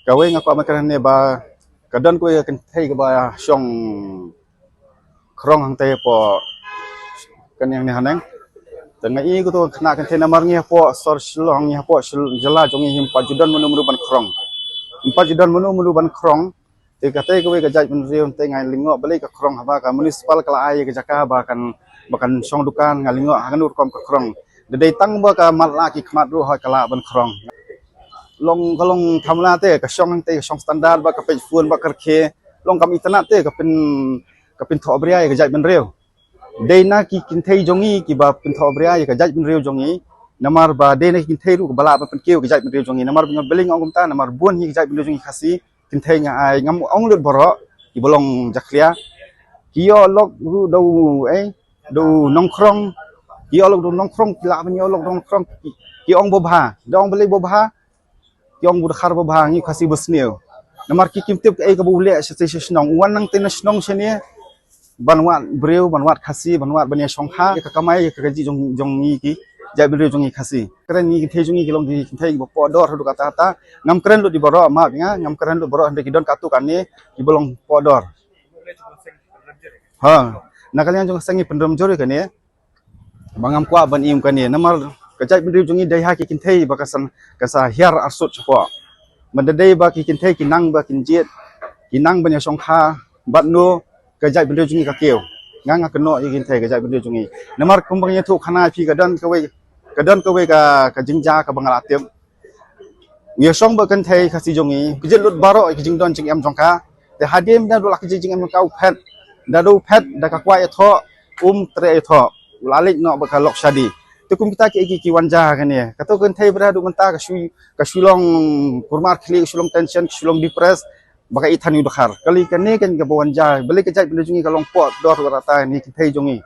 Kawai ngaku amakan ni ba kadang kau akan thay ke ba syong krong hang tay po kan yang ni haneng. Tengah ini tu kena kan thay namar ni po sor silong ni po jela jongi him pajudan menu ban krong. Pajudan menu ban krong. Te kata kau gajaj menriu tay ngai lingok balik ke krong haba ka municipal kala ai ke jaka bahkan syong dukan ngai lingok hanur kom ke krong. Dedai tang ba ka mat laki khmat ru ha kala ban krong. Long kalong thamla te ka syong standar ba ka page phone ba kerke long kam internet te ka pin tho bria ka jaj ben reu deina ki kin thei jongi ki ba pin tho bria ka jaj ben reu jongi namar ba deina kin thei ru ka bala ba pen keu ka jaj ben reu jongi namar bin beling ong ta namar buan hi ka jaj ben reu jongi khasi kin thei nga ai ngam ong lut boro ki bolong jaklia ki yo lok ru do do nong krong ki yo lok do nong krong la ben yo lok nong krong ki ong bobha dong beli bobha yang budak harba bahangi kasih besniu. Namar kikim tip ke ka bule sesi senong wan nang tin senong sini banwat breu banwat kasih banwat bania songha ka kamai ka gaji jong ni ki jai breu jong ni kasih. Keren ni thei jong ni kilong di thei bo podor hu kata kata ngam keren lu di boro ma nga ngam keren lu boro ndek don katu kan ni di bolong podor. Ha nakalian jong sangi pendem jore kan ni bangam kwa ban im kan ni namar kajai bendri jungi dai haki kin thei bakasan kasa hiar arsut chpo mandadai ba ki kin thei kinang ba kin jet kinang banya songkha batno kajai bendri jungi kakeu nganga keno kin thei kajai bendri jungi namar kumbangnya thu khana phi kadan kawai ka jingja ka bangala tem ngia song ba kan thei khasi jungi kijet lut baro ki jingdon jing em songkha te hadim da dulak ki jing em kau phet da do phet da ka kwai tho tre tho lalik no ba ka lok shadi tukum kita ki wanja kan ya kato kan thai bra du menta ka shulong kurmar khli shulong tension shulong depress baka ithan yu dakhar kali kan ne kan ka wanja beli ka jai beli jungi kalong pot dor rata ni thai jungi